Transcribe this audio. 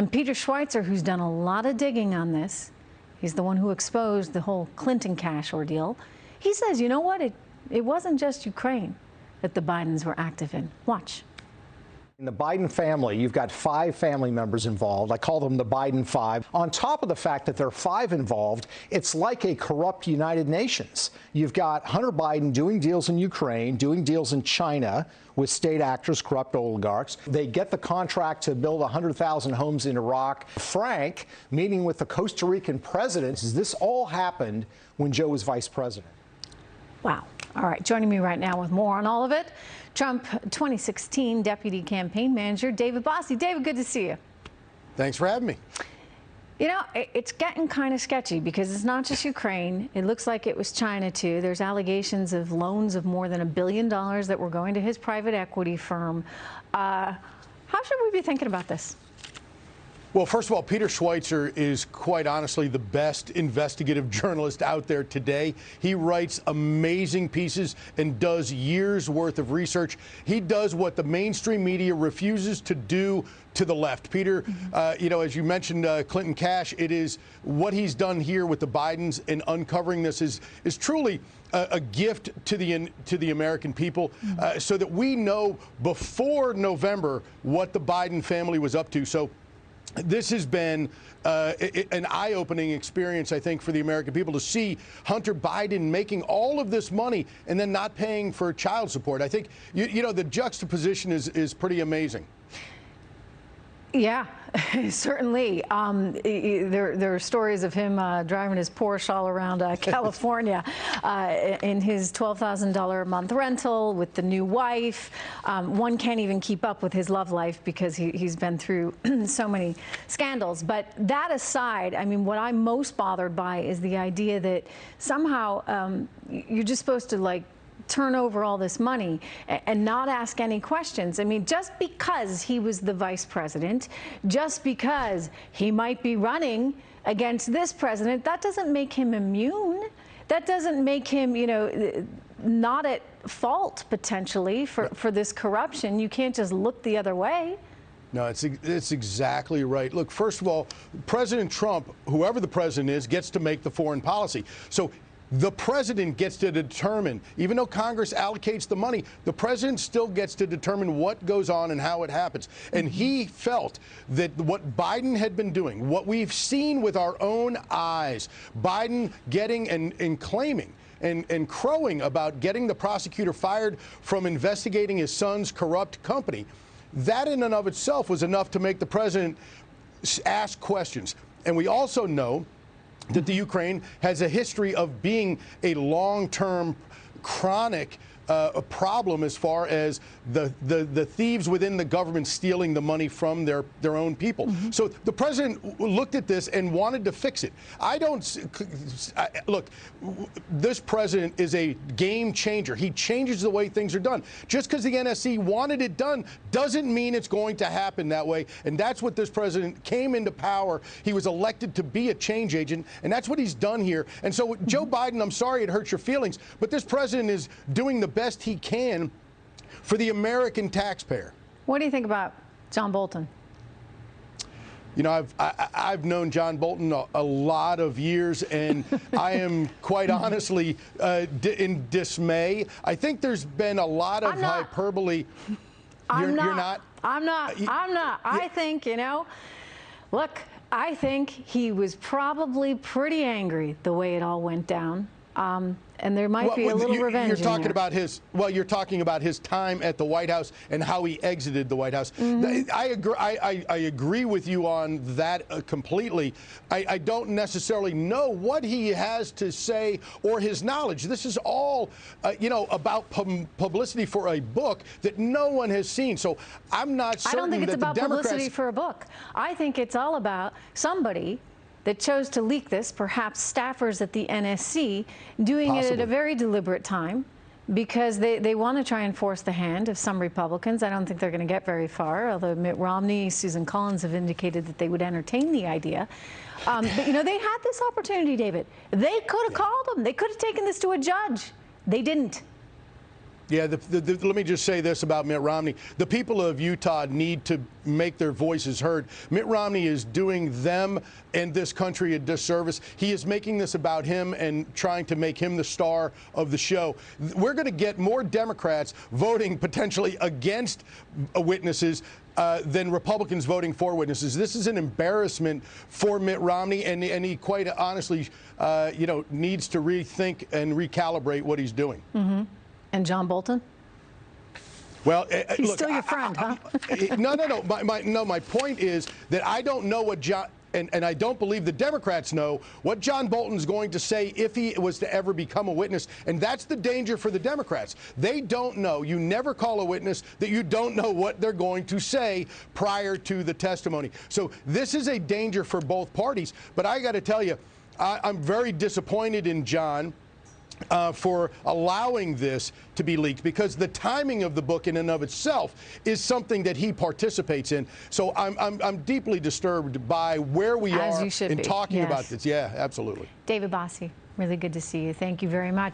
And Peter Schweitzer, who's done a lot of digging on this, he's the one who exposed the whole Clinton cash ordeal. He says, you know what? It wasn't just Ukraine that the Bidens were active in. Watch. In the Biden family, you've got 5 family members involved. I call them the Biden 5. On top of the fact that there are 5 involved, it's like a corrupt United Nations. You've got Hunter Biden doing deals in Ukraine, doing deals in China with state actors, corrupt oligarchs. They get the contract to build 100,000 homes in Iraq. Frank meeting with the Costa Rican president. This all happened when Joe was vice president. Wow. All right, joining me right now with more on all of it, Trump 2016 Deputy Campaign Manager David Bossie. David, good to see you. Thanks for having me. You know, it's getting kind of sketchy because it's not just Ukraine. It looks like it was China, too. There's allegations of loans of more than $1 billion that were going to his private equity firm. How should we be thinking about this? Well, first of all, Peter Schweitzer is quite honestly the best investigative journalist out there today. He writes amazing pieces and does years worth of research. He does what the mainstream media refuses to do to the left. Peter, you know, as you mentioned, Clinton cash, it is what he's done here with the Bidens and uncovering this is truly a gift to the American people, so that we know before November what the Biden family was up to. So this has been an eye-opening experience, I think, for the American people to see Hunter Biden making all of this money and then not paying for child support. I think, you know, the juxtaposition is pretty amazing. Yeah, certainly. There are stories of him driving his Porsche all around California in his $12,000 a month rental with the new wife. One can't even keep up with his love life because he's been through so many scandals. But that aside, I mean, what I'm most bothered by is the idea that somehow you're just supposed to, like, turn over all this money and not ask any questions. I mean, just because he was the vice president, just because he might be running against this president, that doesn't make him immune. That doesn't make him, you know, not at fault potentially for this corruption. You can't just look the other way. No, it's exactly right. Look, first of all, President Trump, whoever the president is, gets to make the foreign policy. So the president gets to determine, even though Congress allocates the money, the president still gets to determine what goes on and how it happens. And he felt that what Biden had been doing, what we've seen with our own eyes, Biden getting and claiming and crowing about getting the prosecutor fired from investigating his son's corrupt company, that in and of itself was enough to make the president ask questions. And we also know that the Ukraine has a history of being a long-term, chronic problem as far as the thieves within the government stealing the money from their own people. So the president looked at this and wanted to fix it. Look, this president is a game changer. He changes the way things are done. Just because the NSC wanted it done doesn't mean it's going to happen that way. And that's what this president came into power. He was elected to be a change agent, and that's what he's done here. And so Joe Biden, I'm sorry it hurts your feelings, but this president is doing the best he can for the American taxpayer. What do you think about John Bolton? You know, I've known John Bolton a lot of years, and I am quite honestly in dismay. I think there's been a lot of hyperbole. You're not? I'm not. I think, you know, look, I think he was probably pretty angry the way it all went down. And there might be a little revenge. You're talking about you're talking about his time at the White House and how he exited the White House. I agree with you on that completely. I don't necessarily know what he has to say or his knowledge. This is all, you know, about publicity for a book that no one has seen. So I'm not certain. I don't think it's about Democrats... publicity for a book. I think it's all about somebody that chose to leak this, perhaps staffers at the NSC, doing it at a very deliberate time because they want to try and force the hand of some Republicans. I don't think they're going to get very far, although Mitt Romney, Susan Collins have indicated that they would entertain the idea. But, you know, they had this opportunity, David. They could have called them. They could have taken this to a judge. They didn't. Yeah, let me just say this about Mitt Romney. The people of Utah need to make their voices heard. Mitt Romney is doing them and this country a disservice. He is making this about him and trying to make him the star of the show. We're going to get more Democrats voting potentially against witnesses than Republicans voting for witnesses. This is an embarrassment for Mitt Romney, and he quite honestly, needs to rethink and recalibrate what he's doing. Mm-hmm. And John Bolton? Well, he's look, still your friend, huh? No. My point is that I don't know what John. And I don't believe the Democrats know what John Bolton's going to say if he was to ever become a witness. And that's the danger for the Democrats. They don't know. You never call a witness that you don't know what they're going to say prior to the testimony. So this is a danger for both parties. But I got to tell you, I'm very disappointed in John for allowing this to be leaked, because the timing of the book in and of itself is something that he participates in. So I'm deeply disturbed by where we are in talking about this. Yeah, absolutely. David Bossie, really good to see you. Thank you very much.